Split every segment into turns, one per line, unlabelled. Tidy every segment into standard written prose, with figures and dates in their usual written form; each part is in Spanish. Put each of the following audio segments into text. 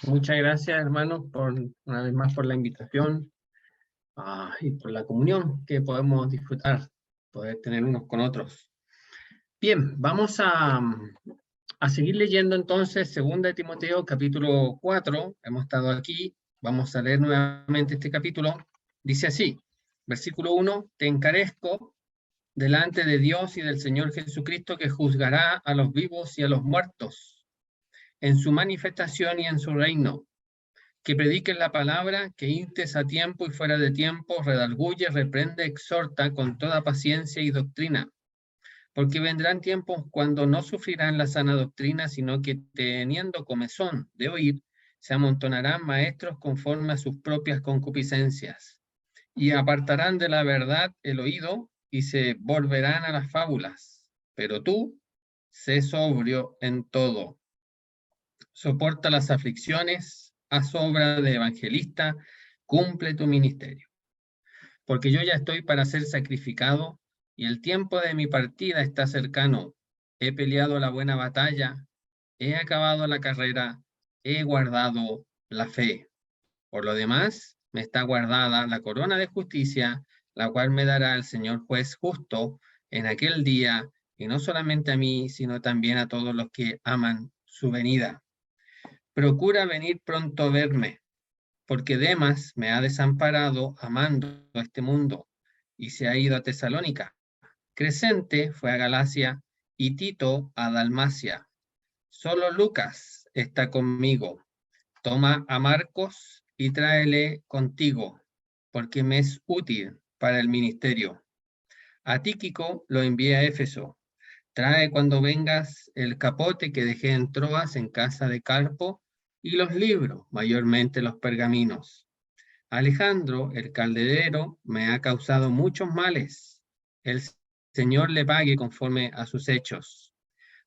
Muchas gracias, hermanos, una vez más por la invitación y por la comunión que podemos disfrutar, poder tener unos con otros. Bien, vamos a seguir leyendo entonces 2 de Timoteo, capítulo 4. Hemos estado aquí, vamos a leer nuevamente este capítulo. Dice así, versículo 1, te encarezco delante de Dios y del Señor Jesucristo, que juzgará a los vivos y a los muertos en su manifestación y en su reino. Que prediques la palabra, que instes a tiempo y fuera de tiempo, redarguye, reprende, exhorta con toda paciencia y doctrina. Porque vendrán tiempos cuando no sufrirán la sana doctrina, sino que teniendo comezón de oír, se amontonarán maestros conforme a sus propias concupiscencias, y apartarán de la verdad el oído, y se volverán a las fábulas. Pero tú, sé sobrio en todo. Soporta las aflicciones, haz obra de evangelista, cumple tu ministerio. Porque yo ya estoy para ser sacrificado y el tiempo de mi partida está cercano. He peleado la buena batalla, he acabado la carrera, he guardado la fe. Por lo demás, me está guardada la corona de justicia, la cual me dará el Señor juez justo en aquel día, y no solamente a mí, sino también a todos los que aman su venida. Procura venir pronto a verme, porque Demas me ha desamparado amando este mundo y se ha ido a Tesalónica. Crescente fue a Galacia y Tito a Dalmacia. Solo Lucas está conmigo. Toma a Marcos y tráele contigo, porque me es útil para el ministerio. A Tíquico lo envié a Éfeso. Trae cuando vengas el capote que dejé en Troas en casa de Carpo y los libros, mayormente los pergaminos. Alejandro, el calderero, me ha causado muchos males. El Señor le pague conforme a sus hechos.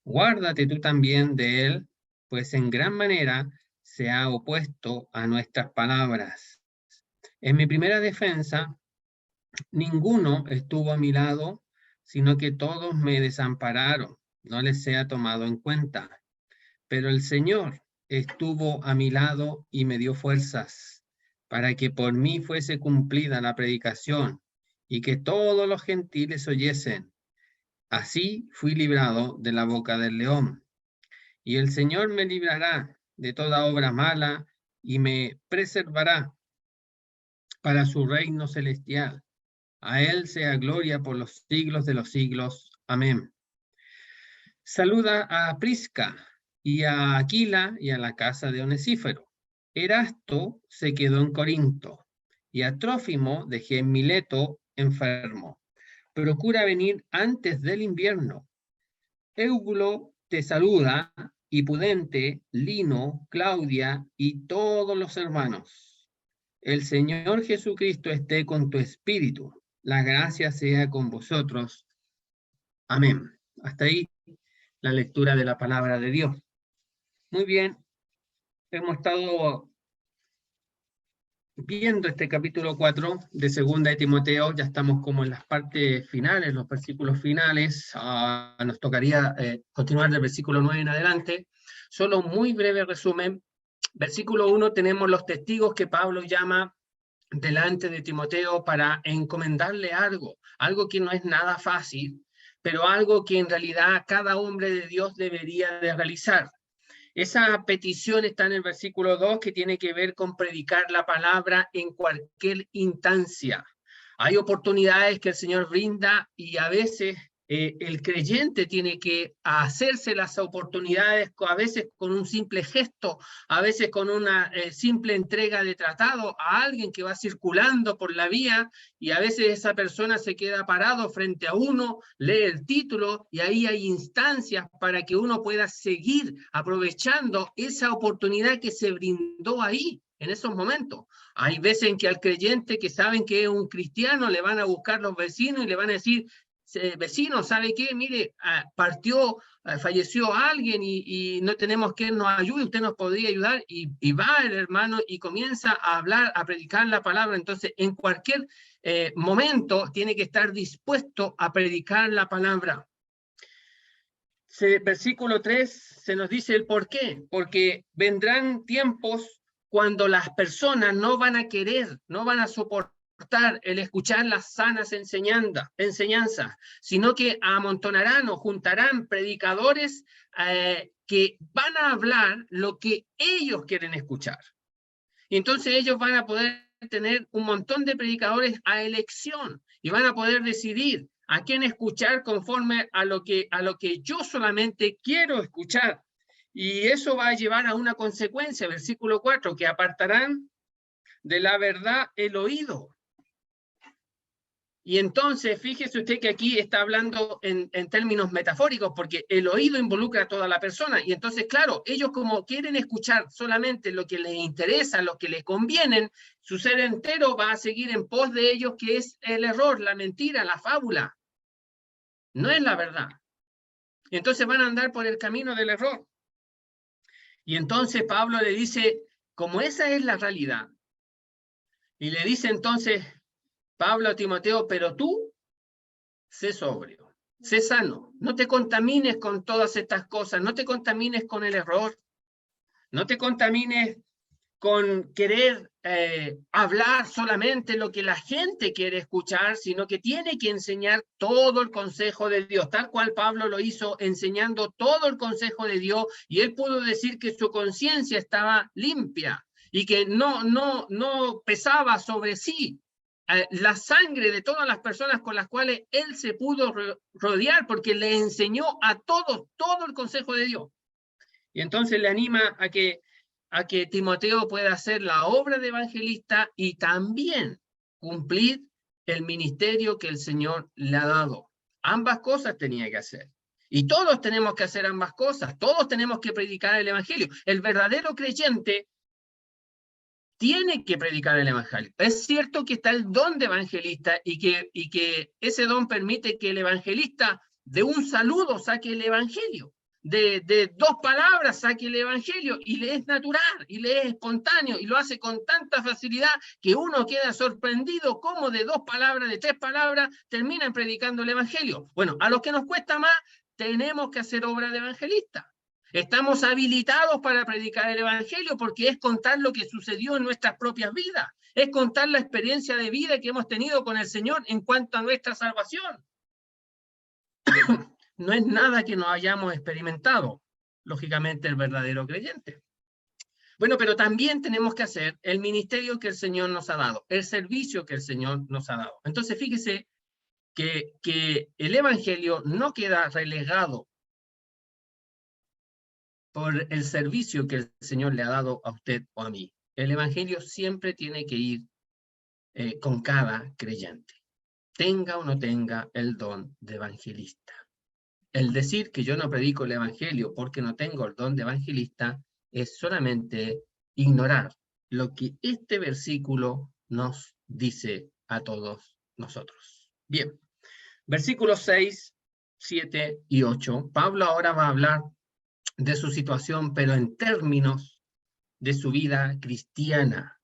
Guárdate tú también de él, pues en gran manera se ha opuesto a nuestras palabras. En mi primera defensa, ninguno estuvo a mi lado, sino que todos me desampararon, no les sea tomado en cuenta. Pero el Señor estuvo a mi lado y me dio fuerzas para que por mí fuese cumplida la predicación y que todos los gentiles oyesen. Así fui librado de la boca del león. Y el Señor me librará de toda obra mala y me preservará para su reino celestial. A él sea gloria por los siglos de los siglos. Amén. Saluda a Prisca y a Aquila y a la casa de Onesífero. Erasto se quedó en Corinto y a Trófimo dejé en Mileto enfermo. Procura venir antes del invierno. Eubulo te saluda, y Pudente, Lino, Claudia y todos los hermanos. El Señor Jesucristo esté con tu espíritu. La gracia sea con vosotros. Amén. Hasta ahí la lectura de la palabra de Dios. Muy bien, hemos estado viendo este capítulo 4 de 2 de Timoteo, ya estamos como en las partes finales, los versículos finales, nos tocaría continuar del versículo 9 en adelante. Solo un muy breve resumen. Versículo 1 tenemos los testigos que Pablo llama delante de Timoteo para encomendarle algo que no es nada fácil, pero algo que en realidad cada hombre de Dios debería de realizar. Esa petición está en el versículo 2, que tiene que ver con predicar la palabra en cualquier instancia. Hay oportunidades que el Señor brinda y a veces el creyente tiene que hacerse las oportunidades, a veces con un simple gesto, a veces con una simple entrega de tratado a alguien que va circulando por la vía, y a veces esa persona se queda parado frente a uno, lee el título y ahí hay instancias para que uno pueda seguir aprovechando esa oportunidad que se brindó ahí en esos momentos. Hay veces en que al creyente que saben que es un cristiano le van a buscar los vecinos y le van a decir: vecino, ¿sabe qué? Mire, falleció alguien y no tenemos quien nos ayude, usted nos podría ayudar, y va el hermano y comienza a hablar, a predicar la palabra. Entonces, en cualquier momento tiene que estar dispuesto a predicar la palabra. versículo 3 se nos dice el por qué. Porque vendrán tiempos cuando las personas no van a querer, no van a soportar el escuchar las sanas enseñanzas, sino que amontonarán o juntarán predicadores que van a hablar lo que ellos quieren escuchar. Y entonces ellos van a poder tener un montón de predicadores a elección y van a poder decidir a quién escuchar conforme a lo que yo solamente quiero escuchar. Y eso va a llevar a una consecuencia, versículo 4, que apartarán de la verdad el oído. Y entonces, fíjese usted que aquí está hablando en términos metafóricos, porque el oído involucra a toda la persona. Y entonces, claro, ellos como quieren escuchar solamente lo que les interesa, lo que les conviene, su ser entero va a seguir en pos de ellos, que es el error, la mentira, la fábula. No es la verdad. Y entonces van a andar por el camino del error. Y entonces Pablo le dice, como esa es la realidad, y le dice entonces Pablo a Timoteo, pero tú sé sobrio, sé sano, no te contamines con todas estas cosas, no te contamines con el error, no te contamines con querer hablar solamente lo que la gente quiere escuchar, sino que tiene que enseñar todo el consejo de Dios, tal cual Pablo lo hizo enseñando todo el consejo de Dios, y él pudo decir que su conciencia estaba limpia y que no pesaba sobre sí la sangre de todas las personas con las cuales él se pudo rodear, porque le enseñó a todos todo el consejo de Dios. Y entonces le anima a que Timoteo pueda hacer la obra de evangelista y también cumplir el ministerio que el Señor le ha dado. Ambas cosas tenía que hacer. Y todos tenemos que hacer ambas cosas. Todos tenemos que predicar el evangelio. El verdadero creyente tiene que predicar el evangelio. Es cierto que está el don de evangelista y que ese don permite que el evangelista de un saludo saque el evangelio, de dos palabras saque el evangelio, y le es natural, y le es espontáneo, y lo hace con tanta facilidad que uno queda sorprendido cómo de dos palabras, de tres palabras, terminan predicando el evangelio. Bueno, a los que nos cuesta más, tenemos que hacer obra de evangelista. Estamos habilitados para predicar el evangelio porque es contar lo que sucedió en nuestras propias vidas, es contar la experiencia de vida que hemos tenido con el Señor en cuanto a nuestra salvación. No es nada que no hayamos experimentado, lógicamente, el verdadero creyente. Bueno, pero también tenemos que hacer el ministerio que el Señor nos ha dado, el servicio que el Señor nos ha dado. Entonces, fíjese que el evangelio no queda relegado por el servicio que el Señor le ha dado a usted o a mí. El evangelio siempre tiene que ir con cada creyente, tenga o no tenga el don de evangelista. El decir que yo no predico el evangelio porque no tengo el don de evangelista es solamente ignorar lo que este versículo nos dice a todos nosotros. Bien, versículos 6, 7 y 8. Pablo ahora va a hablar de su situación, pero en términos de su vida cristiana.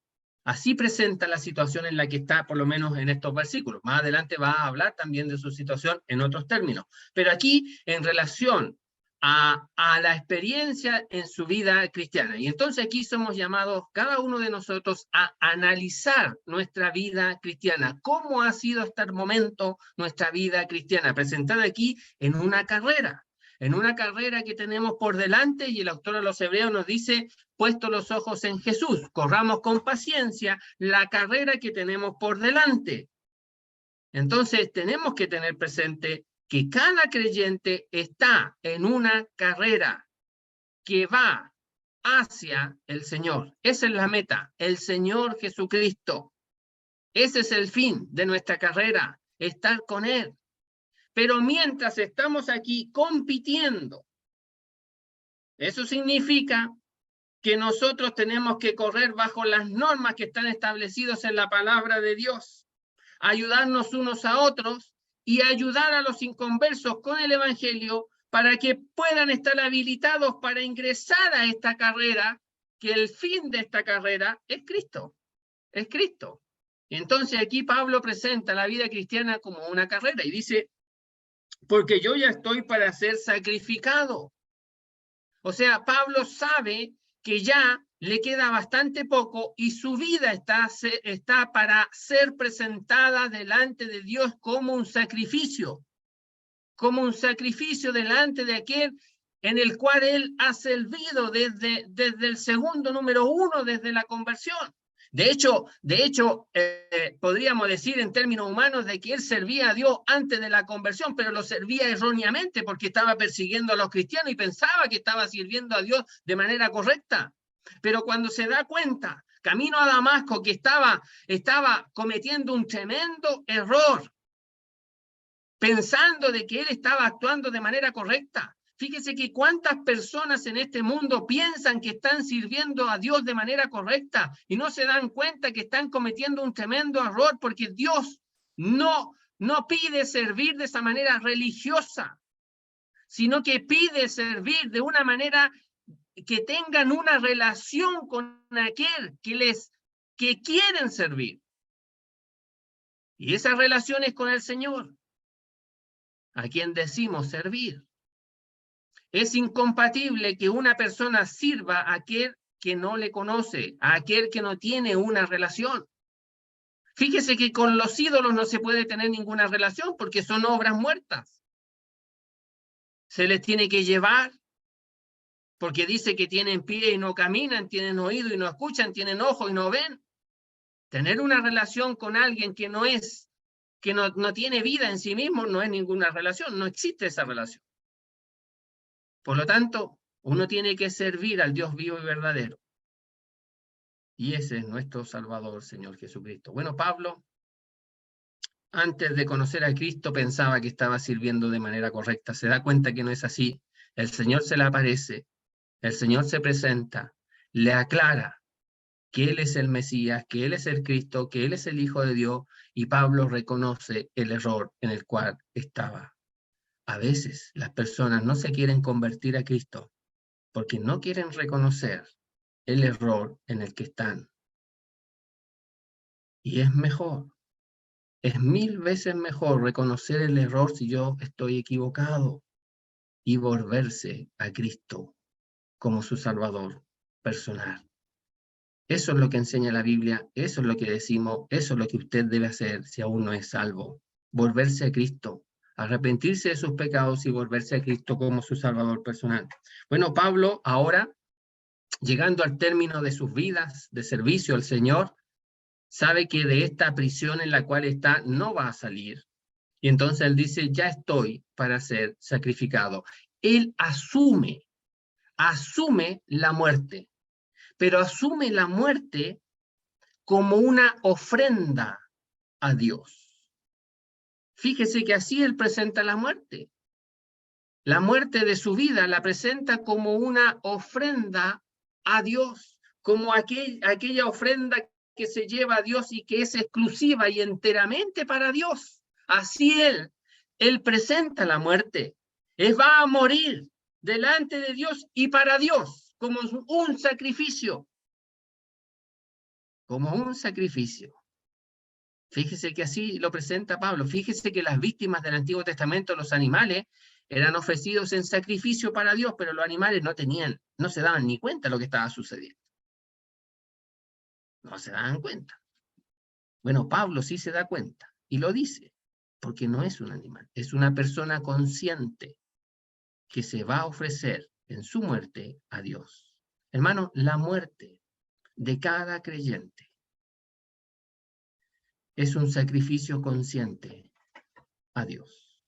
Así presenta la situación en la que está, por lo menos en estos versículos. Más adelante va a hablar también de su situación en otros términos. Pero aquí, en relación a la experiencia en su vida cristiana. Y entonces aquí somos llamados, cada uno de nosotros, a analizar nuestra vida cristiana. ¿Cómo ha sido hasta el momento nuestra vida cristiana? Presentada aquí en una carrera que tenemos por delante, y el autor de los Hebreos nos dice, puesto los ojos en Jesús, corramos con paciencia la carrera que tenemos por delante. Entonces tenemos que tener presente que cada creyente está en una carrera que va hacia el Señor. Esa es la meta, el Señor Jesucristo. Ese es el fin de nuestra carrera, estar con Él. Pero mientras estamos aquí compitiendo, eso significa que nosotros tenemos que correr bajo las normas que están establecidas en la palabra de Dios, ayudarnos unos a otros y ayudar a los inconversos con el evangelio para que puedan estar habilitados para ingresar a esta carrera, que el fin de esta carrera es Cristo. Es Cristo. Entonces aquí Pablo presenta la vida cristiana como una carrera y dice, porque yo ya estoy para ser sacrificado. O sea, Pablo sabe que ya le queda bastante poco y su vida está para ser presentada delante de Dios como un sacrificio delante de aquel en el cual él ha servido desde el segundo número 1, desde la conversión. De hecho, podríamos decir en términos humanos de que él servía a Dios antes de la conversión, pero lo servía erróneamente porque estaba persiguiendo a los cristianos y pensaba que estaba sirviendo a Dios de manera correcta. Pero cuando se da cuenta, camino a Damasco, que estaba cometiendo un tremendo error, pensando de que él estaba actuando de manera correcta. Fíjese que cuántas personas en este mundo piensan que están sirviendo a Dios de manera correcta y no se dan cuenta que están cometiendo un tremendo error, porque Dios no pide servir de esa manera religiosa, sino que pide servir de una manera que tengan una relación con aquel que quieren servir. Y esa relación es con el Señor, a quien decimos servir. Es incompatible que una persona sirva a aquel que no le conoce, a aquel que no tiene una relación. Fíjese que con los ídolos no se puede tener ninguna relación porque son obras muertas. Se les tiene que llevar porque dice que tienen pie y no caminan, tienen oído y no escuchan, tienen ojo y no ven. Tener una relación con alguien que no tiene vida en sí mismo, no es ninguna relación, no existe esa relación. Por lo tanto, uno tiene que servir al Dios vivo y verdadero. Y ese es nuestro Salvador, Señor Jesucristo. Bueno, Pablo, antes de conocer a Cristo, pensaba que estaba sirviendo de manera correcta. Se da cuenta que no es así. El Señor se le aparece, el Señor se presenta, le aclara que Él es el Mesías, que Él es el Cristo, que Él es el Hijo de Dios, y Pablo reconoce el error en el cual estaba. A veces las personas no se quieren convertir a Cristo porque no quieren reconocer el error en el que están. Y es mejor, es 1000 veces mejor reconocer el error si yo estoy equivocado y volverse a Cristo como su Salvador personal. Eso es lo que enseña la Biblia, eso es lo que decimos, eso es lo que usted debe hacer si aún no es salvo. Volverse a Cristo, arrepentirse de sus pecados y volverse a Cristo como su Salvador personal. Bueno, Pablo, ahora, llegando al término de sus vidas de servicio al Señor, sabe que de esta prisión en la cual está no va a salir. Y entonces él dice, ya estoy para ser sacrificado. Él asume la muerte, pero asume la muerte como una ofrenda a Dios. Fíjese que así él presenta la muerte. La muerte de su vida la presenta como una ofrenda a Dios, como aquella ofrenda que se lleva a Dios y que es exclusiva y enteramente para Dios. Así él presenta la muerte. Él va a morir delante de Dios y para Dios, como un sacrificio. Como un sacrificio. Fíjese que así lo presenta Pablo. Fíjese que las víctimas del Antiguo Testamento, los animales, eran ofrecidos en sacrificio para Dios, pero los animales no se daban ni cuenta de lo que estaba sucediendo. No se daban cuenta. Bueno, Pablo sí se da cuenta y lo dice, porque no es un animal, es una persona consciente que se va a ofrecer en su muerte a Dios. Hermano, la muerte de cada creyente es un sacrificio consciente a Dios.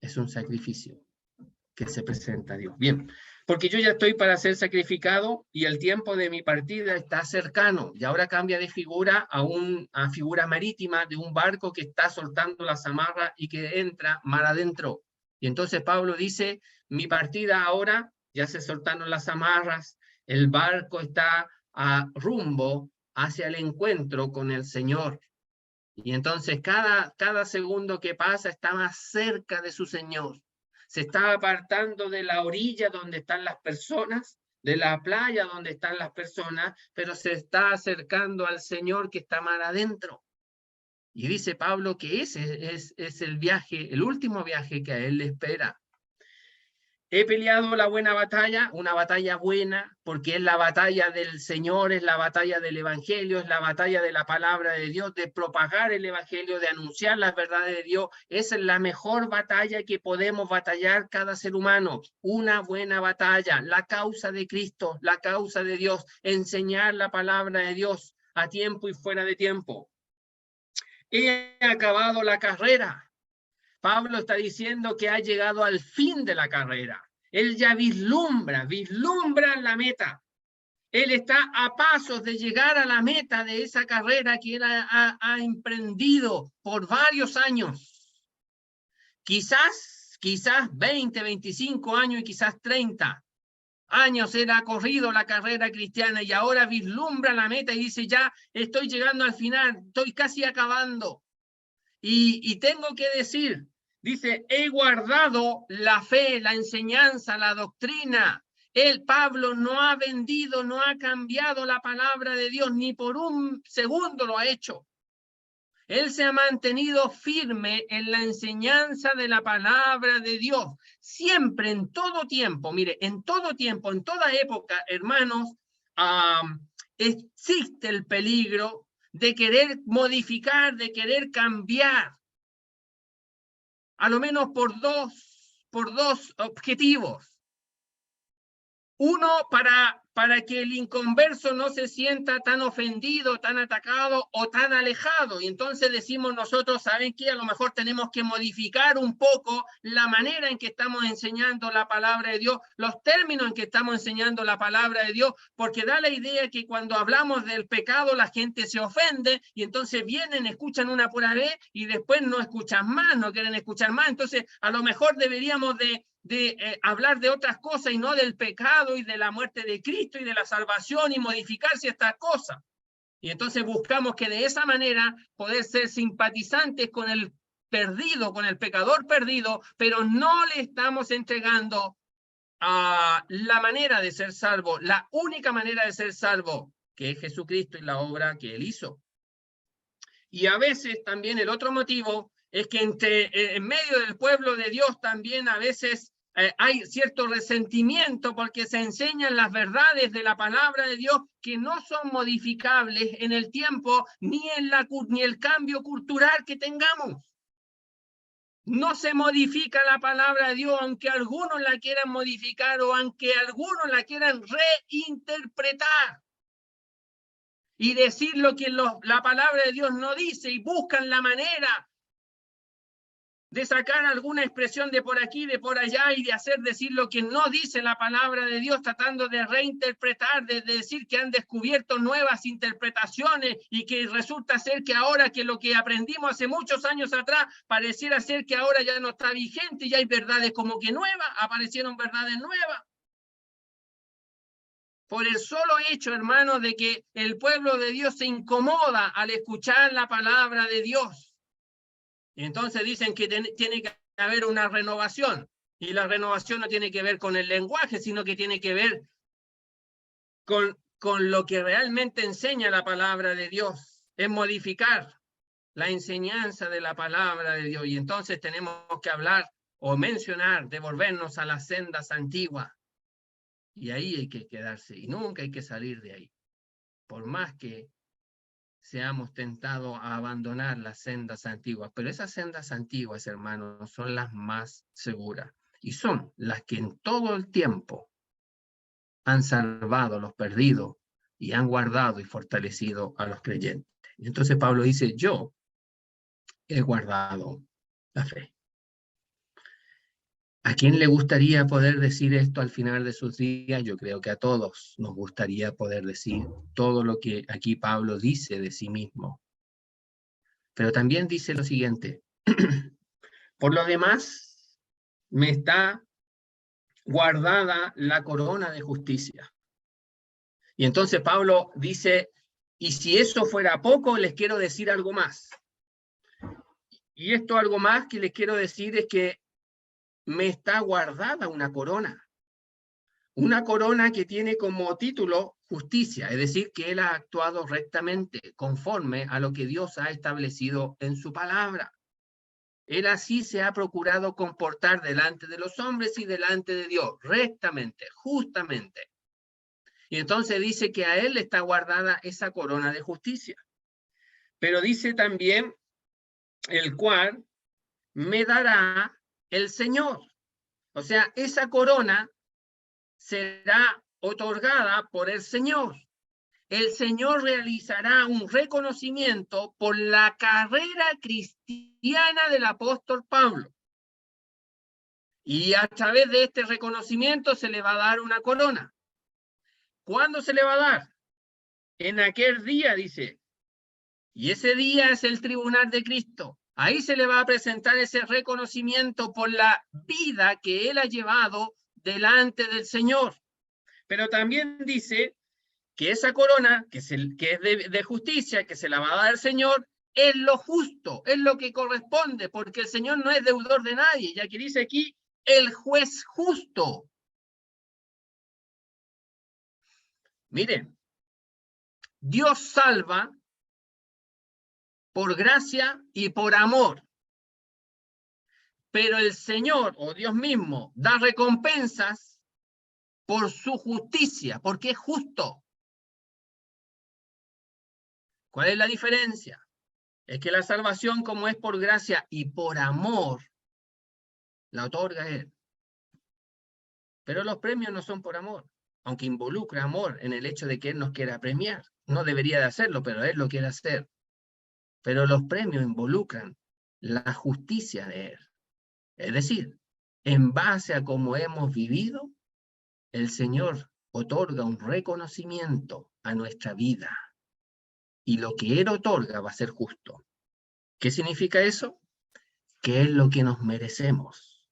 Es un sacrificio que se presenta a Dios. Bien, porque yo ya estoy para ser sacrificado y el tiempo de mi partida está cercano. Y ahora cambia de figura a figura marítima de un barco que está soltando las amarras y que entra mar adentro. Y entonces Pablo dice, mi partida ahora, ya se soltaron las amarras, el barco está a rumbo hacia el encuentro con el Señor. Y entonces cada segundo que pasa está más cerca de su Señor. Se está apartando de la orilla donde están las personas, de la playa donde están las personas, pero se está acercando al Señor que está mar adentro. Y dice Pablo que ese es el viaje, el último viaje que a él le espera. He peleado la buena batalla, una batalla buena, porque es la batalla del Señor, es la batalla del Evangelio, es la batalla de la palabra de Dios, de propagar el Evangelio, de anunciar las verdades de Dios. Esa es la mejor batalla que podemos batallar cada ser humano. Una buena batalla, la causa de Cristo, la causa de Dios, enseñar la palabra de Dios a tiempo y fuera de tiempo. He acabado la carrera. Pablo está diciendo que ha llegado al fin de la carrera. Él ya vislumbra la meta. Él está a pasos de llegar a la meta de esa carrera que él ha emprendido por varios años. Quizás 20, 25 años y quizás 30 años él ha corrido la carrera cristiana y ahora vislumbra la meta y dice, ya estoy llegando al final, estoy casi acabando. Y tengo que decir, dice, he guardado la fe, la enseñanza, la doctrina. Pablo, no ha vendido, no ha cambiado la palabra de Dios, ni por un segundo lo ha hecho. Él se ha mantenido firme en la enseñanza de la palabra de Dios. Siempre, en todo tiempo, mire, en todo tiempo, en toda época, hermanos, existe el peligro de querer modificar, de querer cambiar, a lo menos por dos objetivos. Uno, para que el inconverso no se sienta tan ofendido, tan atacado o tan alejado. Y entonces decimos nosotros, ¿saben qué? A lo mejor tenemos que modificar un poco la manera en que estamos enseñando la palabra de Dios, los términos en que estamos enseñando la palabra de Dios, porque da la idea que cuando hablamos del pecado la gente se ofende y entonces vienen, escuchan una pura vez y después no escuchan más, no quieren escuchar más. Entonces, a lo mejor deberíamos de hablar de otras cosas y no del pecado y de la muerte de Cristo y de la salvación y modificar ciertas cosas. Y entonces buscamos que de esa manera poder ser simpatizantes con el perdido, con el pecador perdido, pero no le estamos entregando la manera de ser salvo, la única manera de ser salvo, que es Jesucristo y la obra que él hizo. Y a veces también el otro motivo es que en medio del pueblo de Dios también a veces hay cierto resentimiento porque se enseñan las verdades de la palabra de Dios que no son modificables en el tiempo ni el cambio cultural que tengamos. No se modifica la palabra de Dios aunque algunos la quieran modificar o aunque algunos la quieran reinterpretar y decir lo que la palabra de Dios no dice y buscan la manera de sacar alguna expresión de por aquí, de por allá y de hacer decir lo que no dice la palabra de Dios, tratando de reinterpretar, de decir que han descubierto nuevas interpretaciones y que resulta ser que ahora que lo que aprendimos hace muchos años atrás pareciera ser que ahora ya no está vigente y hay verdades como que nuevas, aparecieron verdades nuevas. Por el solo hecho, hermanos, de que el pueblo de Dios se incomoda al escuchar la palabra de Dios. Y entonces dicen que tiene que haber una renovación. Y la renovación no tiene que ver con el lenguaje, sino que tiene que ver con lo que realmente enseña la palabra de Dios. Es modificar la enseñanza de la palabra de Dios. Y entonces tenemos que hablar o mencionar, devolvernos a las sendas antiguas. Y ahí hay que quedarse. Y nunca hay que salir de ahí. Por más que seamos tentados a abandonar las sendas antiguas. Pero esas sendas antiguas, hermanos, son las más seguras. Y son las que en todo el tiempo han salvado a los perdidos y han guardado y fortalecido a los creyentes. Y entonces Pablo dice, yo he guardado la fe. ¿A quién le gustaría poder decir esto al final de sus días? Yo creo que a todos nos gustaría poder decir todo lo que aquí Pablo dice de sí mismo. Pero también dice lo siguiente, por lo demás, me está guardada la corona de justicia. Y entonces Pablo dice, y si eso fuera poco, les quiero decir algo más. Y esto algo más que les quiero decir es que me está guardada una corona que tiene como título justicia, es decir, que él ha actuado rectamente, conforme a lo que Dios ha establecido en su palabra. Él así se ha procurado comportar delante de los hombres y delante de Dios, rectamente, justamente. Y entonces dice que a él le está guardada esa corona de justicia. Pero dice también, el cual me dará el Señor. O sea, esa corona será otorgada por el Señor. El Señor realizará un reconocimiento por la carrera cristiana del apóstol Pablo. Y a través de este reconocimiento se le va a dar una corona. ¿Cuándo se le va a dar? En aquel día, dice. Y ese día es el tribunal de Cristo. Ahí se le va a presentar ese reconocimiento por la vida que él ha llevado delante del Señor. Pero también dice que esa corona, que es de justicia, que se la va a dar el Señor, es lo justo, es lo que corresponde, porque el Señor no es deudor de nadie, ya que dice aquí, el juez justo. Miren, Dios salva por gracia y por amor, pero el Señor, o Dios mismo, da recompensas por su justicia, porque es justo. ¿Cuál es la diferencia? Es que la salvación, como es por gracia y por amor, la otorga Él. Pero los premios no son por amor, aunque involucra amor en el hecho de que Él nos quiera premiar. No debería de hacerlo, pero Él lo quiere hacer. Pero los premios involucran la justicia de Él. Es decir, en base a cómo hemos vivido, el Señor otorga un reconocimiento a nuestra vida. Y lo que Él otorga va a ser justo. ¿Qué significa eso? Que es lo que nos merecemos.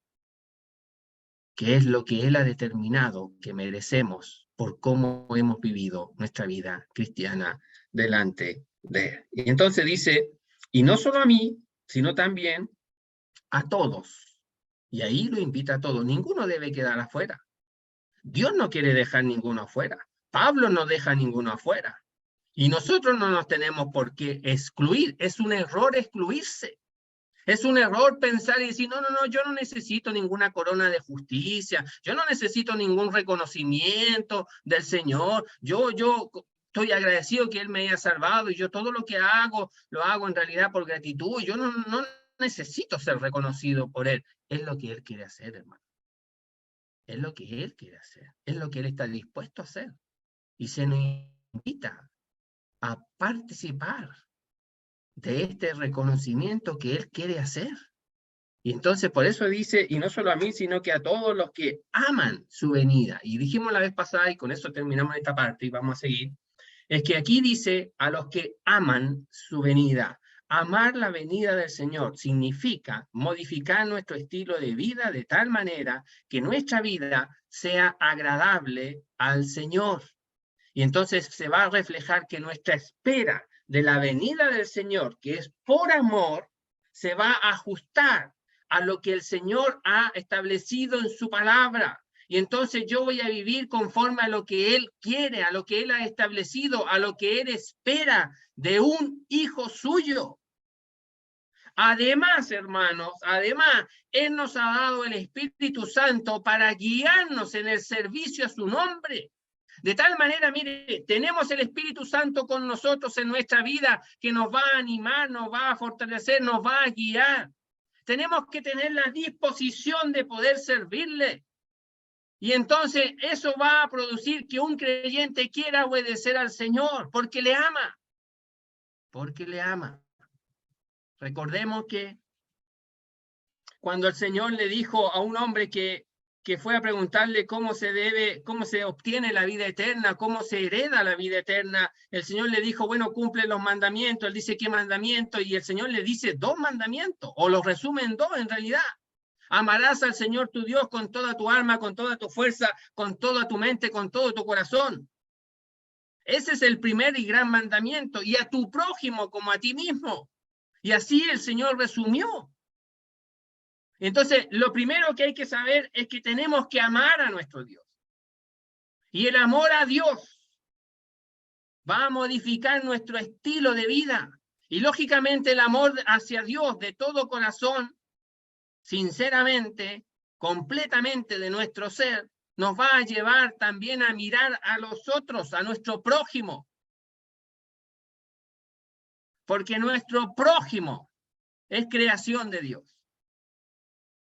Que es lo que Él ha determinado que merecemos por cómo hemos vivido nuestra vida cristiana delante de Él. Y entonces dice, y no solo a mí, sino también a todos. Y ahí lo invita a todos. Ninguno debe quedar afuera. Dios no quiere dejar ninguno afuera. Pablo no deja ninguno afuera. Y nosotros no nos tenemos por qué excluir. Es un error excluirse. Es un error pensar y decir, no, yo no necesito ninguna corona de justicia, yo no necesito ningún reconocimiento del Señor, yo estoy agradecido que Él me haya salvado y yo todo lo que hago, lo hago en realidad por gratitud, y yo no necesito ser reconocido por Él. Es lo que Él quiere hacer, hermano. Es lo que Él quiere hacer, es lo que Él está dispuesto a hacer. Y se nos invita a participar de este reconocimiento que Él quiere hacer. Y entonces por eso dice, y no solo a mí, sino que a todos los que aman su venida. Y dijimos la vez pasada, y con eso terminamos esta parte y vamos a seguir, es que aquí dice a los que aman su venida. Amar la venida del Señor significa modificar nuestro estilo de vida de tal manera que nuestra vida sea agradable al Señor. Y entonces se va a reflejar que nuestra espera de la venida del Señor, que es por amor, se va a ajustar a lo que el Señor ha establecido en su palabra. Y entonces yo voy a vivir conforme a lo que Él quiere, a lo que Él ha establecido, a lo que Él espera de un hijo suyo. Además, hermanos, Él nos ha dado el Espíritu Santo para guiarnos en el servicio a su nombre. De tal manera, mire, tenemos el Espíritu Santo con nosotros en nuestra vida, que nos va a animar, nos va a fortalecer, nos va a guiar. Tenemos que tener la disposición de poder servirle. Y entonces eso va a producir que un creyente quiera obedecer al Señor, porque le ama. Porque le ama. Recordemos que cuando el Señor le dijo a un hombre que fue a preguntarle cómo se obtiene la vida eterna, cómo se hereda la vida eterna, el Señor le dijo, bueno, cumple los mandamientos. Él dice, ¿qué mandamiento? Y el Señor le dice 2 mandamientos, o los resume en 2 en realidad. Amarás al Señor tu Dios con toda tu alma, con toda tu fuerza, con toda tu mente, con todo tu corazón. Ese es el primer y gran mandamiento. Y a tu prójimo como a ti mismo. Y así el Señor resumió. Entonces, lo primero que hay que saber es que tenemos que amar a nuestro Dios. Y el amor a Dios va a modificar nuestro estilo de vida. Y lógicamente el amor hacia Dios de todo corazón, sinceramente, completamente de nuestro ser, nos va a llevar también a mirar a los otros, a nuestro prójimo. Porque nuestro prójimo es creación de Dios.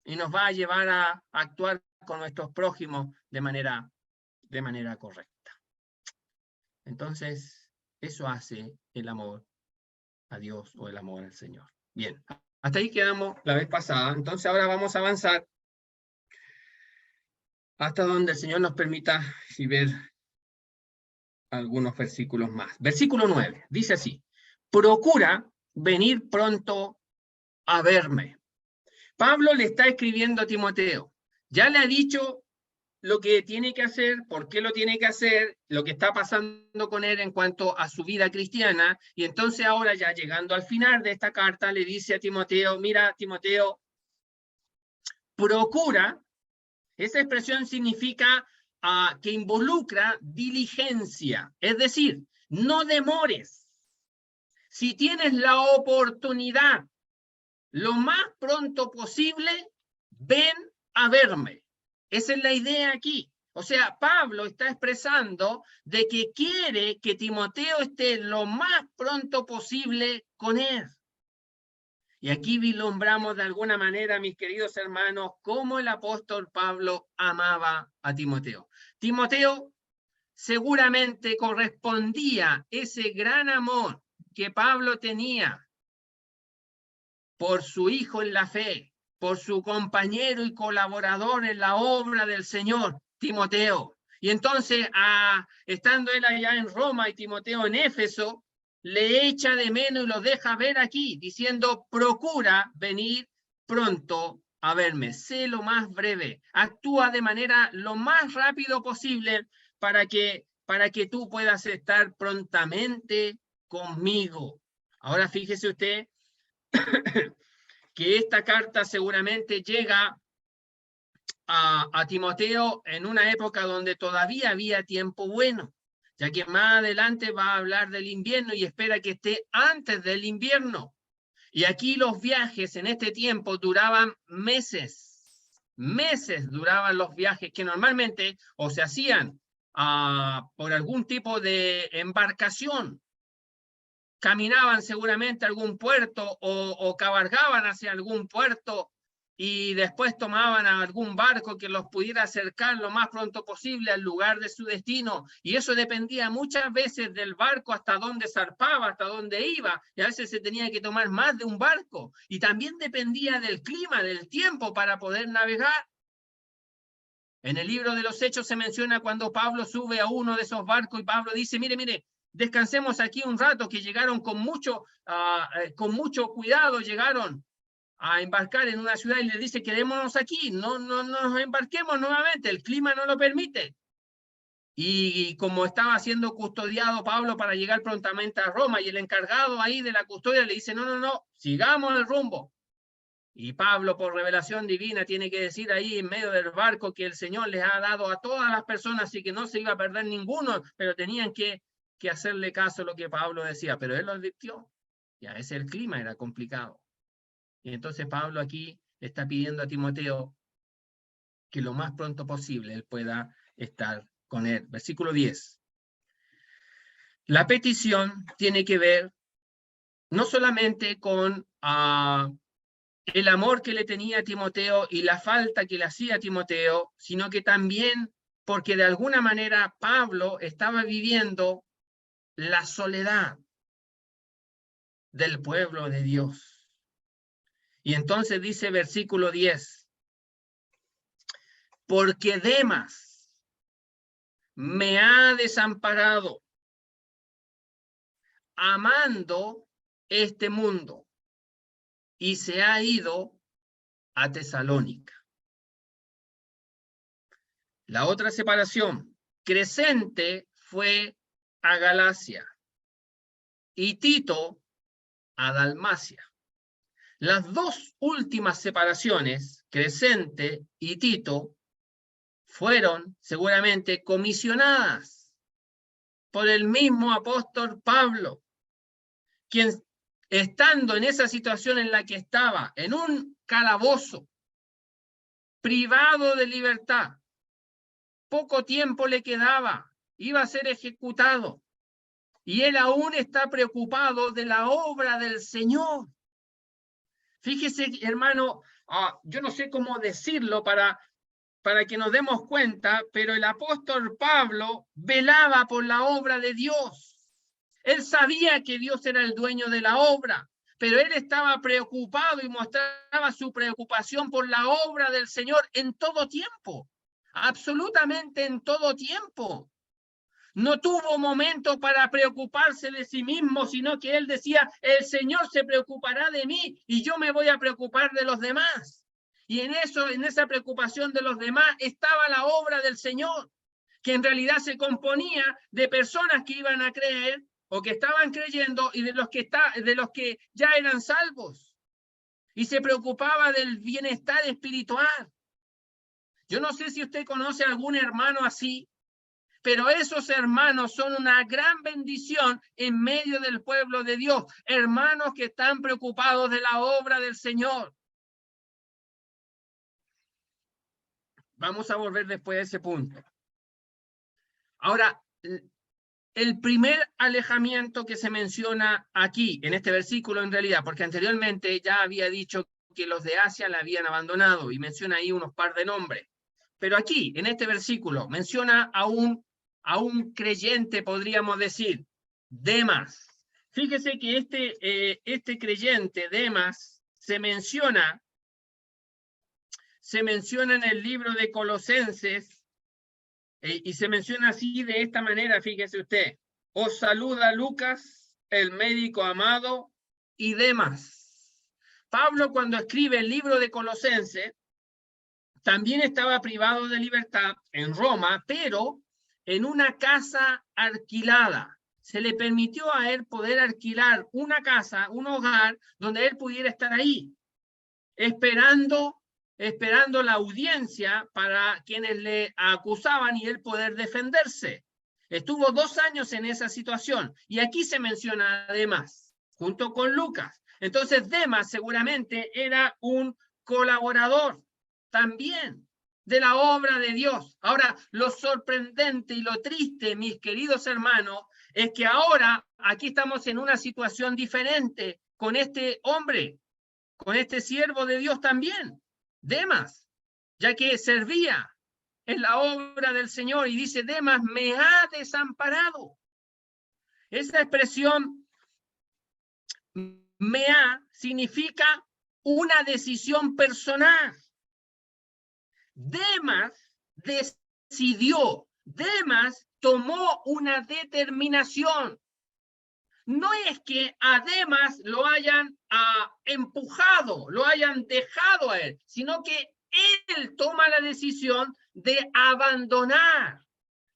Y nos va a llevar a actuar con nuestros prójimos de manera correcta. Entonces, eso hace el amor a Dios o el amor al Señor. Bien, hasta ahí quedamos la vez pasada. Entonces ahora vamos a avanzar hasta donde el Señor nos permita y ver algunos versículos más. Versículo 9, dice así: procura venir pronto a verme. Pablo le está escribiendo a Timoteo. Ya le ha dicho lo que tiene que hacer, por qué lo tiene que hacer, lo que está pasando con él en cuanto a su vida cristiana, y entonces ahora ya llegando al final de esta carta le dice a Timoteo, mira Timoteo, procura, esa expresión significa que involucra diligencia, es decir, no demores. Si tienes la oportunidad, lo más pronto posible, ven a verme. Esa es la idea aquí. O sea, Pablo está expresando de que quiere que Timoteo esté lo más pronto posible con él. Y aquí vislumbramos de alguna manera, mis queridos hermanos, cómo el apóstol Pablo amaba a Timoteo. Timoteo seguramente correspondía ese gran amor que Pablo tenía por su hijo en la fe, por su compañero y colaborador en la obra del Señor, Timoteo. Y entonces, estando él allá en Roma y Timoteo en Éfeso, le echa de menos y lo deja ver aquí, diciendo, procura venir pronto a verme, sé lo más breve, actúa de manera lo más rápido posible para que tú puedas estar prontamente conmigo. Ahora fíjese usted que esta carta seguramente llega a Timoteo en una época donde todavía había tiempo bueno, ya que más adelante va a hablar del invierno y espera que esté antes del invierno. Y aquí los viajes en este tiempo duraban meses duraban los viajes que normalmente o se hacían por algún tipo de embarcación, caminaban seguramente a algún puerto o cabalgaban hacia algún puerto y después tomaban a algún barco que los pudiera acercar lo más pronto posible al lugar de su destino. Y eso dependía muchas veces del barco hasta dónde zarpaba, hasta dónde iba. Y a veces se tenía que tomar más de un barco. Y también dependía del clima, del tiempo para poder navegar. En el libro de los Hechos se menciona cuando Pablo sube a uno de esos barcos y Pablo dice, mire, descansemos aquí un rato, que llegaron con mucho cuidado, llegaron a embarcar en una ciudad y le dice, quedémonos aquí, no nos embarquemos nuevamente, el clima no lo permite. Y como estaba siendo custodiado Pablo para llegar prontamente a Roma, y el encargado ahí de la custodia le dice, no, sigamos el rumbo. Y Pablo, por revelación divina, tiene que decir ahí en medio del barco que el Señor les ha dado a todas las personas y que no se iba a perder ninguno, pero tenían que hacerle caso a lo que Pablo decía. Pero él lo advirtió. Y a veces el clima era complicado. Y entonces Pablo aquí le está pidiendo a Timoteo que lo más pronto posible él pueda estar con él. Versículo 10. La petición tiene que ver no solamente con el amor que le tenía a Timoteo y la falta que le hacía a Timoteo, sino que también porque de alguna manera Pablo estaba viviendo la soledad del pueblo de Dios. Y entonces dice versículo 10, porque Demas me ha desamparado, amando este mundo, y se ha ido a Tesalónica. La otra separación, Crescente fue a Galacia y Tito a Dalmacia. Las dos últimas separaciones, Crescente y Tito, fueron seguramente comisionadas por el mismo apóstol Pablo, quien estando en esa situación en la que estaba, en un calabozo, privado de libertad, poco tiempo le quedaba, iba a ser ejecutado, y él aún está preocupado de la obra del Señor. Fíjese, hermano, yo no sé cómo decirlo para que nos demos cuenta, pero el apóstol Pablo velaba por la obra de Dios. Él sabía que Dios era el dueño de la obra, pero él estaba preocupado y mostraba su preocupación por la obra del Señor en todo tiempo, absolutamente en todo tiempo. No tuvo momento para preocuparse de sí mismo, sino que él decía, el Señor se preocupará de mí y yo me voy a preocupar de los demás. Y en esa preocupación de los demás estaba la obra del Señor, que en realidad se componía de personas que iban a creer o que estaban creyendo y de los que ya eran salvos. Y se preocupaba del bienestar espiritual. Yo no sé si usted conoce a algún hermano así, pero esos hermanos son una gran bendición en medio del pueblo de Dios. Hermanos que están preocupados de la obra del Señor. Vamos a volver después a ese punto. Ahora, el primer alejamiento que se menciona aquí, en este versículo en realidad, porque anteriormente ya había dicho que los de Asia la habían abandonado y menciona ahí unos par de nombres. Pero aquí, en este versículo, menciona a un creyente, podríamos decir, Demas. Fíjese que este creyente, Demas, se menciona en el libro de Colosenses, y se menciona así de esta manera, fíjese usted. Os saluda Lucas, el médico amado, y Demas. Pablo, cuando escribe el libro de Colosenses, también estaba privado de libertad en Roma, pero en una casa alquilada. Se le permitió a él poder alquilar una casa, un hogar, donde él pudiera estar ahí, esperando la audiencia para quienes le acusaban y él poder defenderse. Estuvo 2 años en esa situación, y aquí se menciona además, junto con Lucas. Entonces, Demas seguramente era un colaborador también de la obra de Dios. Ahora, lo sorprendente y lo triste, mis queridos hermanos, es que ahora aquí estamos en una situación diferente con este hombre, con este siervo de Dios también, Demas, ya que servía en la obra del Señor, y dice, Demas me ha desamparado. Esa expresión me ha significa una decisión personal. Demas decidió, Demas tomó una determinación. No es que a Demas lo hayan empujado, lo hayan dejado a él, sino que él toma la decisión de abandonar,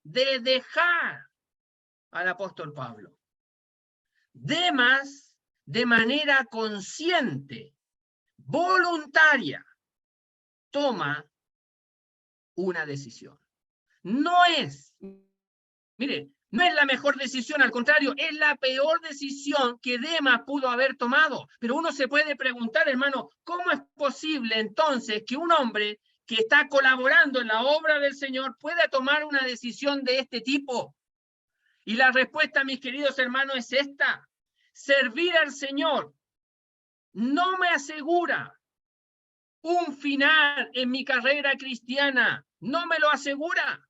de dejar al apóstol Pablo. Demas, de manera consciente, voluntaria, toma una decisión. No es, mire, no es la mejor decisión, al contrario, es la peor decisión que Demas pudo haber tomado. Pero uno se puede preguntar, hermano, ¿cómo es posible entonces que un hombre que está colaborando en la obra del Señor pueda tomar una decisión de este tipo? Y la respuesta, mis queridos hermanos, es esta: servir al Señor no me asegura un final en mi carrera cristiana, no me lo asegura.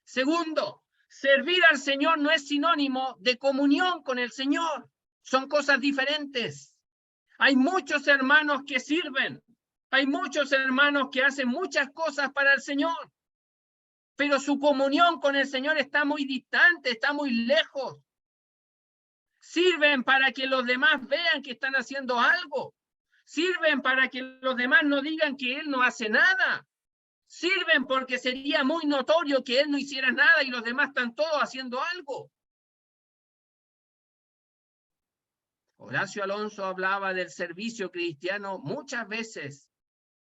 Segundo, servir al Señor no es sinónimo de comunión con el Señor. Son cosas diferentes. Hay muchos hermanos que sirven. Hay muchos hermanos que hacen muchas cosas para el Señor. Pero su comunión con el Señor está muy distante, está muy lejos. Sirven para que los demás vean que están haciendo algo. Sirven para que los demás no digan que Él no hace nada. Sirven porque sería muy notorio que él no hiciera nada y los demás están todos haciendo algo. Horacio Alonso hablaba del servicio cristiano muchas veces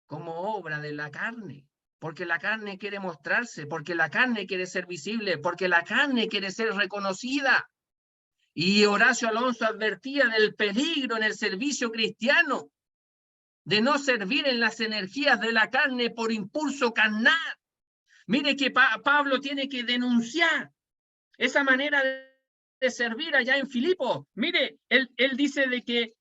como obra de la carne. porque la carne quiere mostrarse, porque la carne quiere ser visible, porque la carne quiere ser reconocida. Y Horacio Alonso advertía del peligro en el servicio cristiano, de no servir en las energías de la carne por impulso carnal. Mire que Pablo tiene que denunciar esa manera de servir allá en Filipos. Mire, él dice de que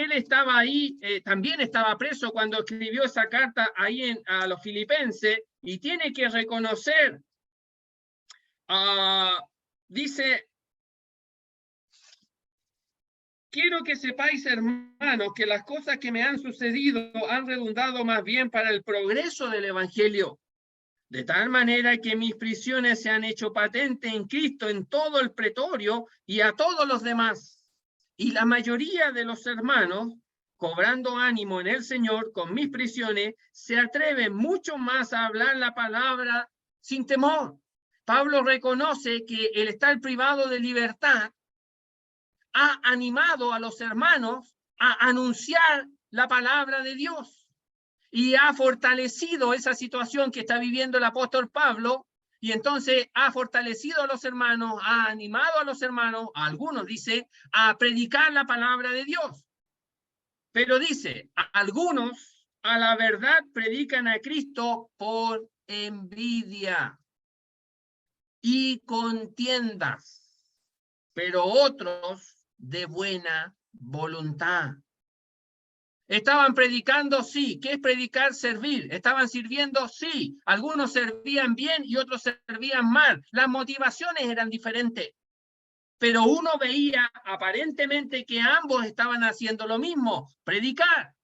él estaba ahí, también estaba preso cuando escribió esa carta ahí a los filipenses, y tiene que reconocer, dice, quiero que sepáis, hermanos, que las cosas que me han sucedido han redundado más bien para el progreso del evangelio, de tal manera que mis prisiones se han hecho patentes en Cristo en todo el pretorio y a todos los demás. Y la mayoría de los hermanos, cobrando ánimo en el Señor con mis prisiones, se atreven mucho más a hablar la palabra sin temor. Pablo reconoce que el estar privado de libertad ha animado a los hermanos a anunciar la palabra de Dios y ha fortalecido esa situación que está viviendo el apóstol Pablo, y entonces ha fortalecido a los hermanos, ha animado a los hermanos, a algunos dice, a predicar la palabra de Dios. Pero dice, algunos a la verdad predican a Cristo por envidia y contiendas, pero otros de buena voluntad. Estaban predicando, sí. ¿Qué es predicar? Servir. ¿Estaban sirviendo? Sí. Algunos servían bien y otros servían mal. Las motivaciones eran diferentes. Pero uno veía aparentemente que ambos estaban haciendo lo mismo, predicar.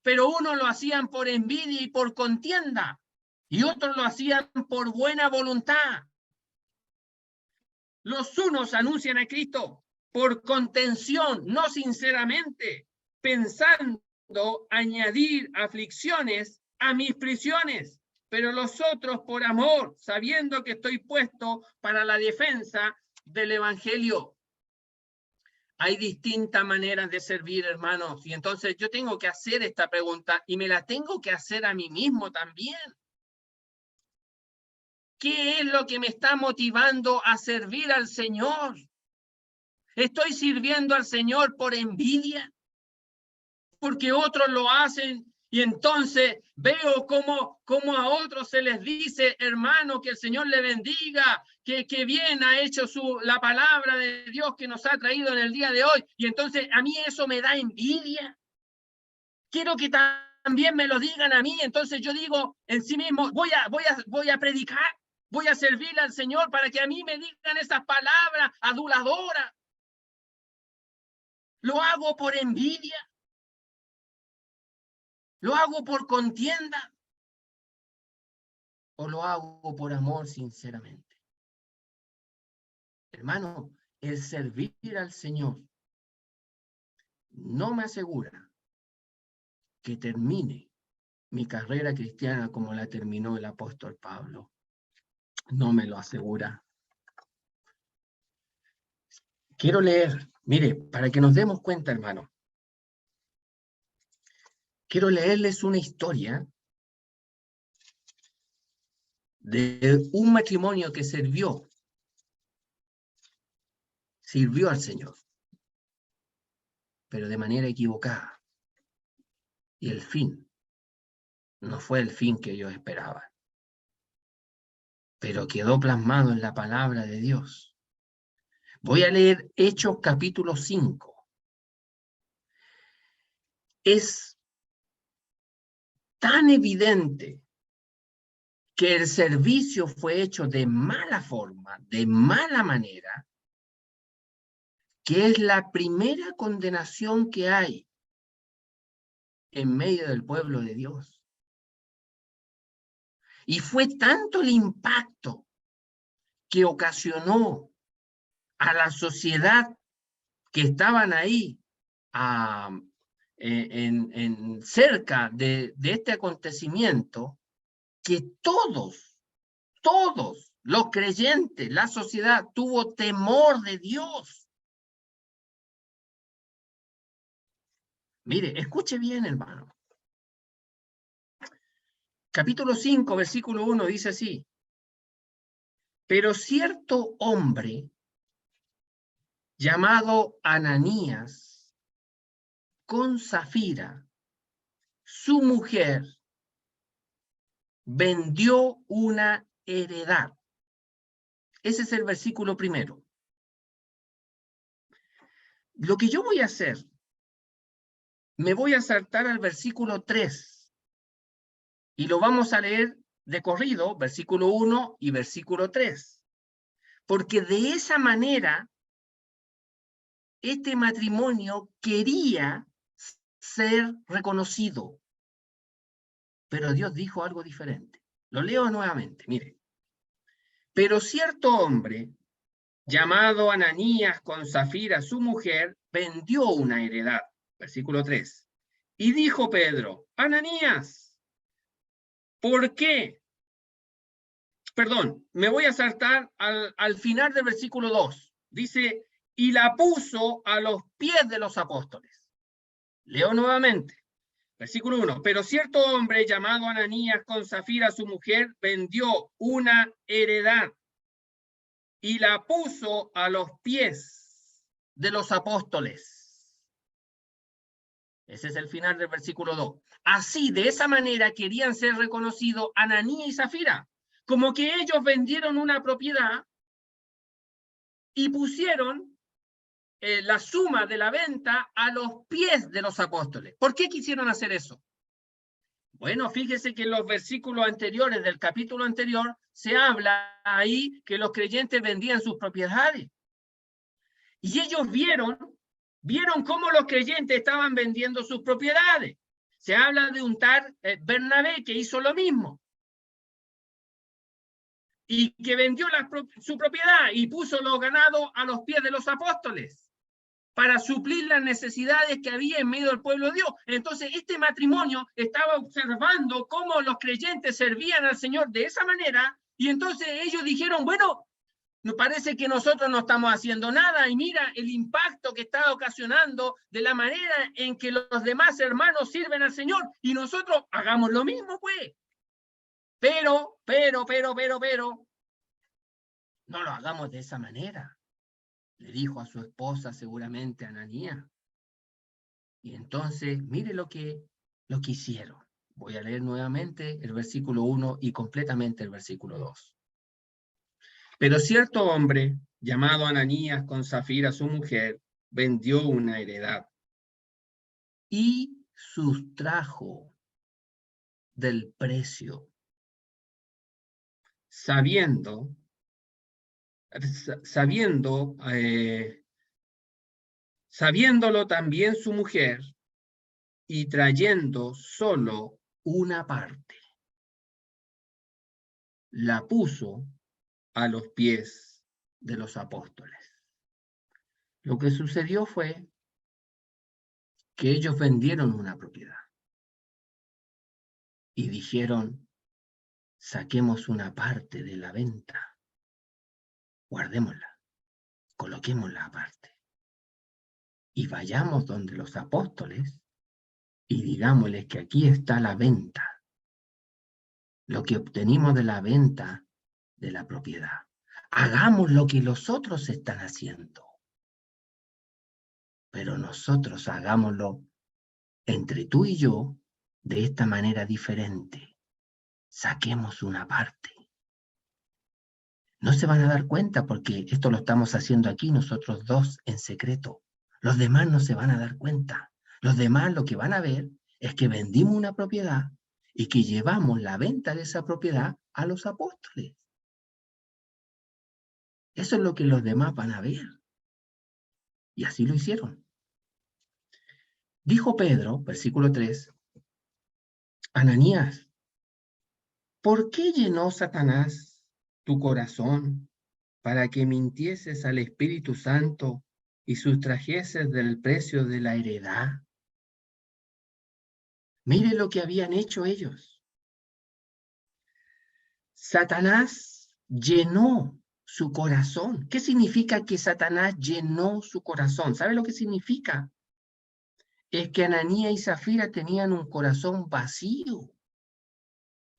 Pero uno lo hacían por envidia y por contienda, y otros lo hacían por buena voluntad. Los unos anuncian a Cristo por contención, no sinceramente, pensando añadir aflicciones a mis prisiones, pero los otros por amor, sabiendo que estoy puesto para la defensa del evangelio. Hay distintas maneras de servir, hermanos, y entonces yo tengo que hacer esta pregunta y me la tengo que hacer a mí mismo también. ¿Qué es lo que me está motivando a servir al Señor? ¿Estoy sirviendo al Señor por envidia? Porque otros lo hacen y entonces veo cómo a otros se les dice, hermano, que el Señor le bendiga, que bien ha hecho la palabra de Dios que nos ha traído en el día de hoy, y entonces a mí eso me da envidia. Quiero que también me lo digan a mí, entonces yo digo en sí mismo, voy a predicar, voy a servirle al Señor para que a mí me digan esas palabras aduladoras. ¿Lo hago por envidia? ¿Lo hago por contienda? ¿O lo hago por amor sinceramente? Hermano, el servir al Señor no me asegura que termine mi carrera cristiana como la terminó el apóstol Pablo. No me lo asegura. Quiero leer, mire, para que nos demos cuenta, hermano. Quiero leerles una historia de un matrimonio que sirvió al Señor, pero de manera equivocada. Y el fin no fue el fin que ellos esperaban, pero quedó plasmado en la palabra de Dios. Voy a leer Hechos capítulo 5. Es tan evidente que el servicio fue hecho de mala forma, de mala manera, que es la primera condenación que hay en medio del pueblo de Dios. Y fue tanto el impacto que ocasionó a la sociedad que estaban ahí cerca de este acontecimiento, que todos los creyentes, la sociedad tuvo temor de Dios. Mire, escuche bien, hermano. Capítulo 5, versículo 1 dice así: pero cierto hombre llamado Ananías, con Safira, su mujer, vendió una heredad. Ese es el versículo primero. Lo que yo voy a hacer, me voy a saltar al versículo 3 y lo vamos a leer de corrido, versículo 1 y versículo 3. Porque de esa manera, este matrimonio quería ser reconocido. Pero Dios dijo algo diferente. Lo leo nuevamente, mire. Pero cierto hombre, llamado Ananías, con Safira, su mujer, vendió una heredad. Versículo 3. Y dijo Pedro: Ananías, ¿por qué? Perdón, me voy a saltar al final del versículo 2. Dice: y la puso a los pies de los apóstoles. Leo nuevamente. Versículo 1. Pero cierto hombre llamado Ananías, con Safira, su mujer, vendió una heredad y la puso a los pies de los apóstoles. Ese es el final del versículo 2. Así, de esa manera, querían ser reconocidos Ananías y Safira, como que ellos vendieron una propiedad y pusieron la suma de la venta a los pies de los apóstoles. ¿Por qué quisieron hacer eso? Bueno, fíjese que en los versículos anteriores del capítulo anterior se habla ahí que los creyentes vendían sus propiedades. Y ellos vieron cómo los creyentes estaban vendiendo sus propiedades. Se habla de un tal Bernabé que hizo lo mismo. Y que vendió su propiedad y puso los ganados a los pies de los apóstoles para suplir las necesidades que había en medio del pueblo de Dios. Entonces, este matrimonio estaba observando cómo los creyentes servían al Señor de esa manera, y entonces ellos dijeron: bueno, nos parece que nosotros no estamos haciendo nada, y mira el impacto que está ocasionando de la manera en que los demás hermanos sirven al Señor, y nosotros hagamos lo mismo, pues. Pero, no lo hagamos de esa manera, le dijo a su esposa seguramente Ananías. Y entonces, mire lo que hicieron. Voy a leer nuevamente el versículo 1 y completamente el versículo 2. Pero cierto hombre, llamado Ananías, con Safira, su mujer, vendió una heredad y sustrajo del precio, sabiéndolo también su mujer, y trayendo solo una parte, la puso a los pies de los apóstoles. Lo que sucedió fue que ellos vendieron una propiedad y dijeron: saquemos una parte de la venta, guardémosla, coloquémosla aparte y vayamos donde los apóstoles y digámosles que aquí está la venta, lo que obtenimos de la venta de la propiedad. Hagamos lo que los otros están haciendo, pero nosotros hagámoslo entre tú y yo de esta manera diferente. Saquemos una parte. No se van a dar cuenta porque esto lo estamos haciendo aquí nosotros dos en secreto. Los demás no se van a dar cuenta. Los demás lo que van a ver es que vendimos una propiedad y que llevamos la venta de esa propiedad a los apóstoles. Eso es lo que los demás van a ver. Y así lo hicieron. Dijo Pedro, versículo 3, Ananías, ¿por qué llenó Satanás tu corazón para que mintieses al Espíritu Santo y sustrajeses del precio de la heredad? Mire lo que habían hecho ellos. Satanás llenó su corazón. ¿Qué significa que Satanás llenó su corazón? ¿Sabe lo que significa? Es que Ananías y Safira tenían un corazón vacío.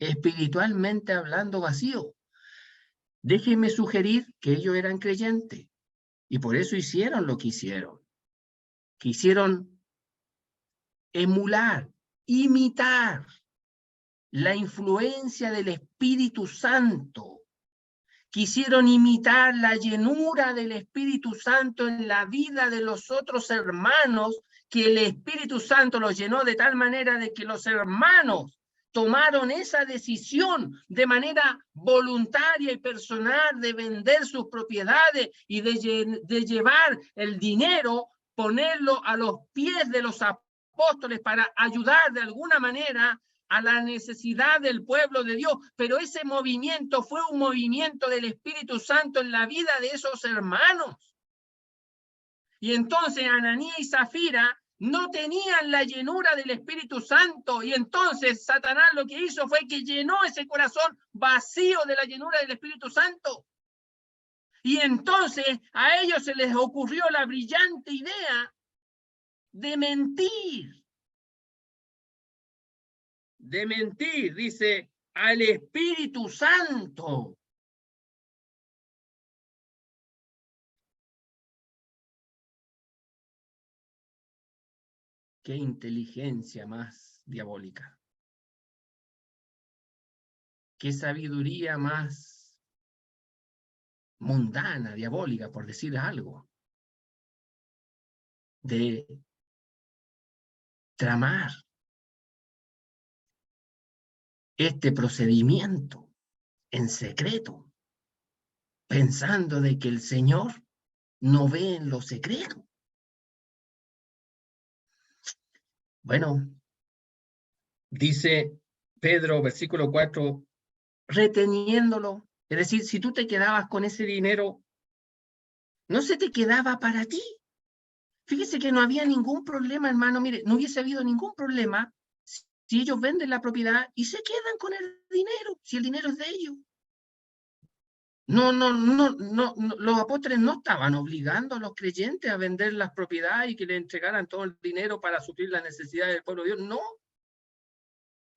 espiritualmente hablando vacío. Déjenme sugerir que ellos eran creyentes y por eso hicieron lo que hicieron. Quisieron emular, imitar la influencia del Espíritu Santo. Quisieron imitar la llenura del Espíritu Santo en la vida de los otros hermanos, que el Espíritu Santo los llenó de tal manera de que los hermanos tomaron esa decisión de manera voluntaria y personal de vender sus propiedades y de llevar el dinero, ponerlo a los pies de los apóstoles para ayudar de alguna manera a la necesidad del pueblo de Dios, pero ese movimiento fue un movimiento del Espíritu Santo en la vida de esos hermanos. Y entonces Ananías y Zafira no tenían la llenura del Espíritu Santo, y entonces Satanás lo que hizo fue que llenó ese corazón vacío de la llenura del Espíritu Santo. Y entonces a ellos se les ocurrió la brillante idea de mentir. De mentir, dice, al Espíritu Santo. Qué inteligencia más diabólica. Qué sabiduría más mundana, diabólica, por decir algo. De tramar este procedimiento en secreto, pensando de que el Señor no ve en lo secreto. Bueno, dice Pedro, versículo 4, reteniéndolo. Es decir, si tú te quedabas con ese dinero, no se te quedaba para ti. Fíjese que no había ningún problema, hermano. Mire, no hubiese habido ningún problema si ellos venden la propiedad y se quedan con el dinero, si el dinero es de ellos. No, los apóstoles no estaban obligando a los creyentes a vender las propiedades y que le entregaran todo el dinero para suplir las necesidades del pueblo de Dios. No.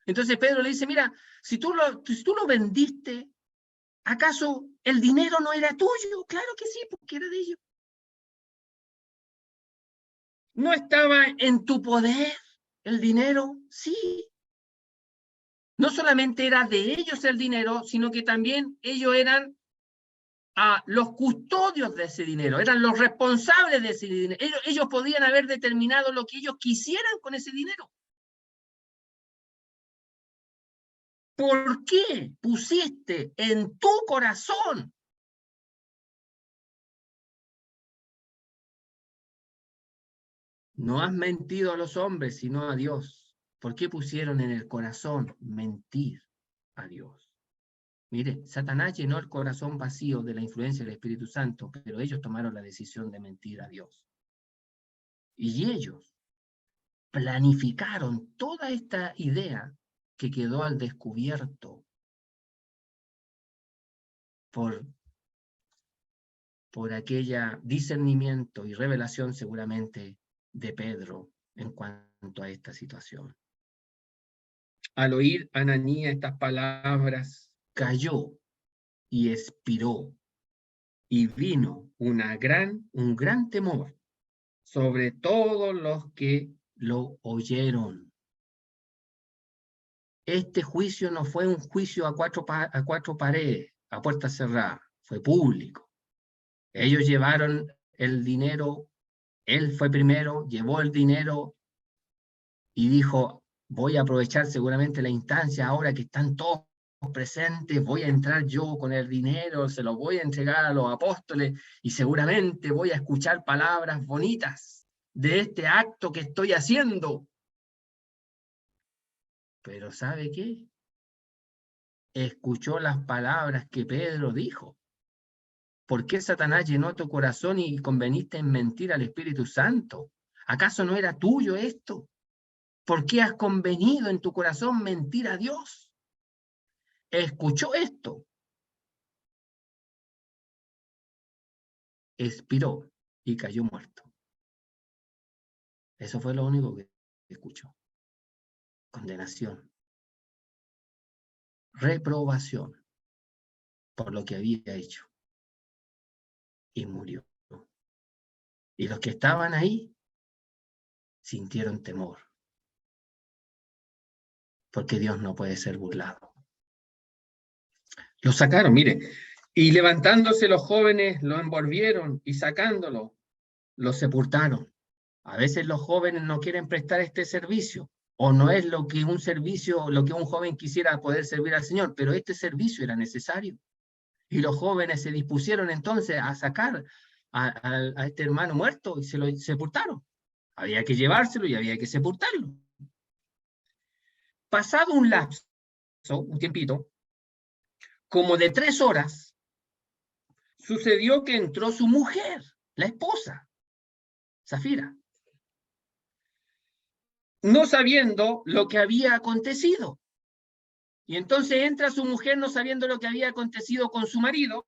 Entonces Pedro le dice, mira, si tú lo vendiste, ¿acaso el dinero no era tuyo? Claro que sí, porque era de ellos. ¿No estaba en tu poder el dinero? Sí. No solamente era de ellos el dinero, sino que también ellos eran los custodios de ese dinero, eran los responsables de ese dinero. Ellos podían haber determinado lo que ellos quisieran con ese dinero. ¿Por qué pusiste en tu corazón? No has mentido a los hombres, sino a Dios. ¿Por qué pusieron en el corazón mentir a Dios? Mire, Satanás llenó el corazón vacío de la influencia del Espíritu Santo, pero ellos tomaron la decisión de mentir a Dios. Y ellos planificaron toda esta idea que quedó al descubierto por aquella discernimiento y revelación seguramente de Pedro en cuanto a esta situación. Al oír Ananías estas palabras, cayó y expiró, y vino un gran temor sobre todos los que lo oyeron. Este juicio no fue un juicio a cuatro paredes, a puertas cerradas, fue público. Ellos llevaron el dinero, él fue primero, llevó el dinero y dijo, voy a aprovechar seguramente la instancia ahora que están todos presentes, voy a entrar yo con el dinero, se lo voy a entregar a los apóstoles y seguramente voy a escuchar palabras bonitas de este acto que estoy haciendo. Pero ¿sabe qué? Escuchó las palabras que Pedro dijo. ¿Por qué Satanás llenó tu corazón y conveniste en mentir al Espíritu Santo? ¿Acaso no era tuyo esto? ¿Por qué has convenido en tu corazón mentir a Dios? Escuchó esto, expiró y cayó muerto. Eso fue lo único que escuchó. Condenación. reprobación por lo que había hecho. Y murió. Y los que estaban ahí sintieron temor. Porque Dios no puede ser burlado. Lo sacaron, mire. Y levantándose los jóvenes, lo envolvieron y sacándolo, lo sepultaron. A veces los jóvenes no quieren prestar este servicio, o no es lo que un servicio, lo que un joven quisiera poder servir al Señor, pero este servicio era necesario. Y los jóvenes se dispusieron entonces a sacar a este hermano muerto y se lo sepultaron. Había que llevárselo y había que sepultarlo. Pasado un lapso, un tiempito, como de 3 horas, sucedió que entró su mujer, la esposa, Safira, no sabiendo lo que había acontecido. Y entonces entra su mujer no sabiendo lo que había acontecido con su marido.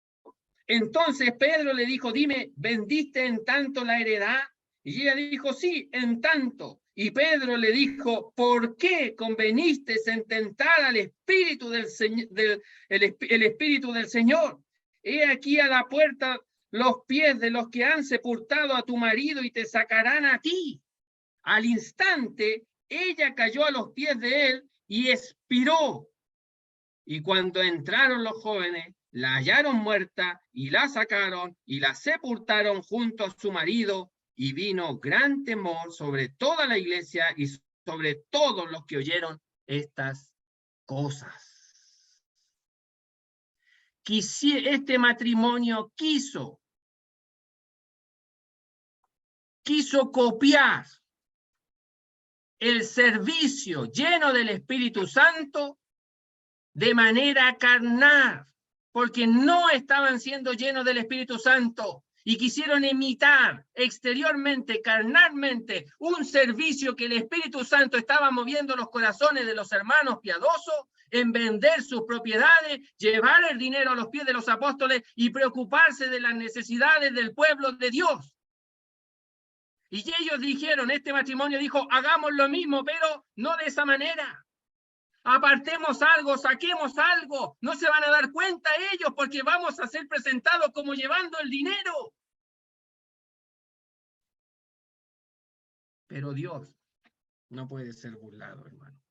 Entonces Pedro le dijo, dime, ¿vendiste en tanto la heredad? Y ella dijo, sí, en tanto. Y Pedro le dijo, ¿por qué conveniste en tentar al Espíritu del Señor, el Espíritu del Señor? He aquí a la puerta los pies de los que han sepultado a tu marido y te sacarán a ti. Al instante, ella cayó a los pies de él y expiró. Y cuando entraron los jóvenes, la hallaron muerta y la sacaron y la sepultaron junto a su marido, y vino gran temor sobre toda la iglesia y sobre todos los que oyeron estas cosas. Este matrimonio quiso copiar el servicio lleno del Espíritu Santo de manera carnal, porque no estaban siendo llenos del Espíritu Santo y quisieron imitar exteriormente, carnalmente, un servicio que el Espíritu Santo estaba moviendo los corazones de los hermanos piadosos en vender sus propiedades, llevar el dinero a los pies de los apóstoles y preocuparse de las necesidades del pueblo de Dios. Y ellos dijeron, este matrimonio dijo, hagamos lo mismo, pero no de esa manera. Apartemos algo, saquemos algo, no se van a dar cuenta ellos porque vamos a ser presentados como llevando el dinero. Pero Dios no puede ser burlado, hermano.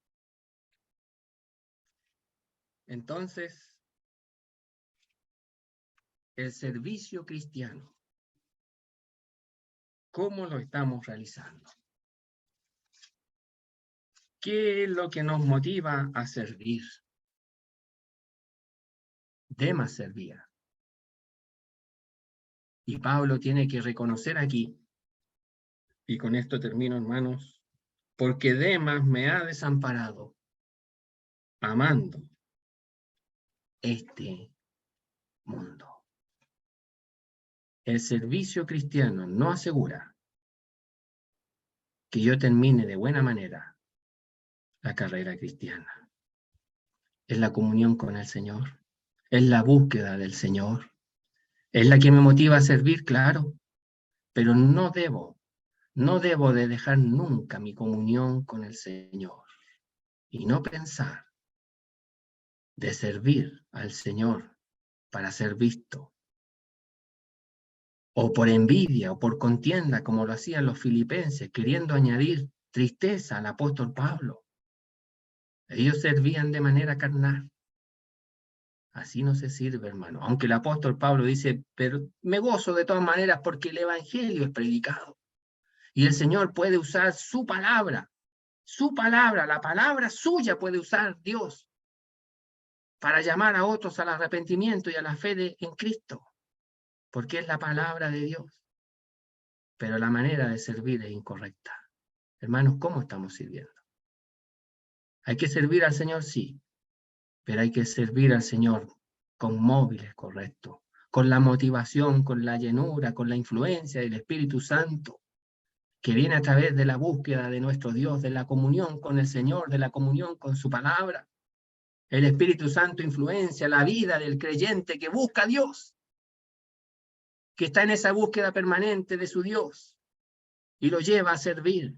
Entonces, el servicio cristiano, ¿cómo lo estamos realizando? ¿Qué es lo que nos motiva a servir? Demas servía. Y Pablo tiene que reconocer aquí, y con esto termino, hermanos, porque Demas me ha desamparado, amando este mundo. El servicio cristiano no asegura que yo termine de buena manera la carrera cristiana. Es la comunión con el Señor, es la búsqueda del Señor, es la que me motiva a servir, claro, pero no debo de dejar nunca mi comunión con el Señor y no pensar de servir al Señor para ser visto, o por envidia o por contienda, como lo hacían los filipenses, queriendo añadir tristeza al apóstol Pablo. Ellos servían de manera carnal. Así no se sirve, hermano. Aunque el apóstol Pablo dice, pero me gozo de todas maneras porque el evangelio es predicado. Y el Señor puede usar su palabra, la palabra suya puede usar Dios para llamar a otros al arrepentimiento y a la fe en Cristo, porque es la palabra de Dios. Pero la manera de servir es incorrecta. Hermanos, ¿cómo estamos sirviendo? ¿Hay que servir al Señor? Sí, pero hay que servir al Señor con móviles correctos, con la motivación, con la llenura, con la influencia del Espíritu Santo, que viene a través de la búsqueda de nuestro Dios, de la comunión con el Señor, de la comunión con su palabra. El Espíritu Santo influencia la vida del creyente que busca a Dios, que está en esa búsqueda permanente de su Dios, y lo lleva a servir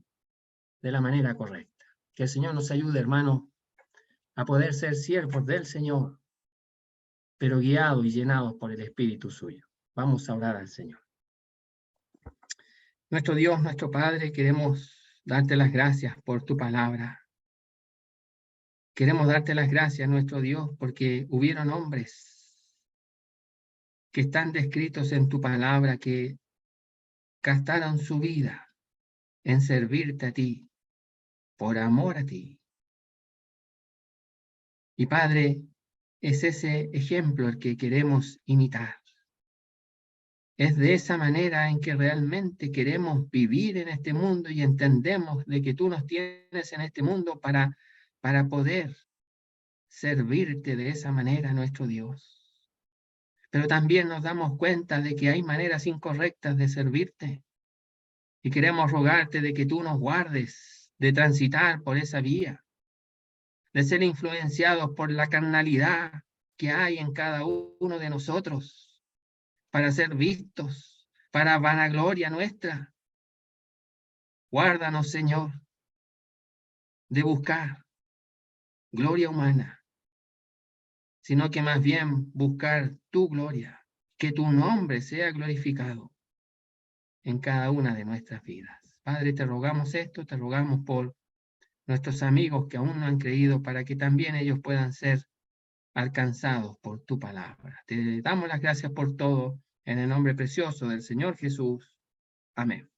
de la manera correcta. Que el Señor nos ayude, hermano, a poder ser siervos del Señor, pero guiados y llenados por el Espíritu suyo. Vamos a orar al Señor. Nuestro Dios, nuestro Padre, queremos darte las gracias por tu palabra. Queremos darte las gracias, nuestro Dios, porque hubieron hombres que están descritos en tu palabra, que gastaron su vida en servirte a ti, por amor a ti. Y Padre, es ese ejemplo el que queremos imitar. Es de esa manera en que realmente queremos vivir en este mundo y entendemos de que tú nos tienes en este mundo para poder servirte de esa manera, nuestro Dios. Pero también nos damos cuenta de que hay maneras incorrectas de servirte y queremos rogarte de que tú nos guardes de transitar por esa vía, de ser influenciados por la carnalidad que hay en cada uno de nosotros, para ser vistos, para vanagloria nuestra. Guárdanos, Señor, de buscar gloria humana, sino que más bien buscar tu gloria, que tu nombre sea glorificado en cada una de nuestras vidas. Padre, te rogamos esto, te rogamos por nuestros amigos que aún no han creído, para que también ellos puedan ser alcanzados por tu palabra. Te damos las gracias por todo, en el nombre precioso del Señor Jesús. Amén.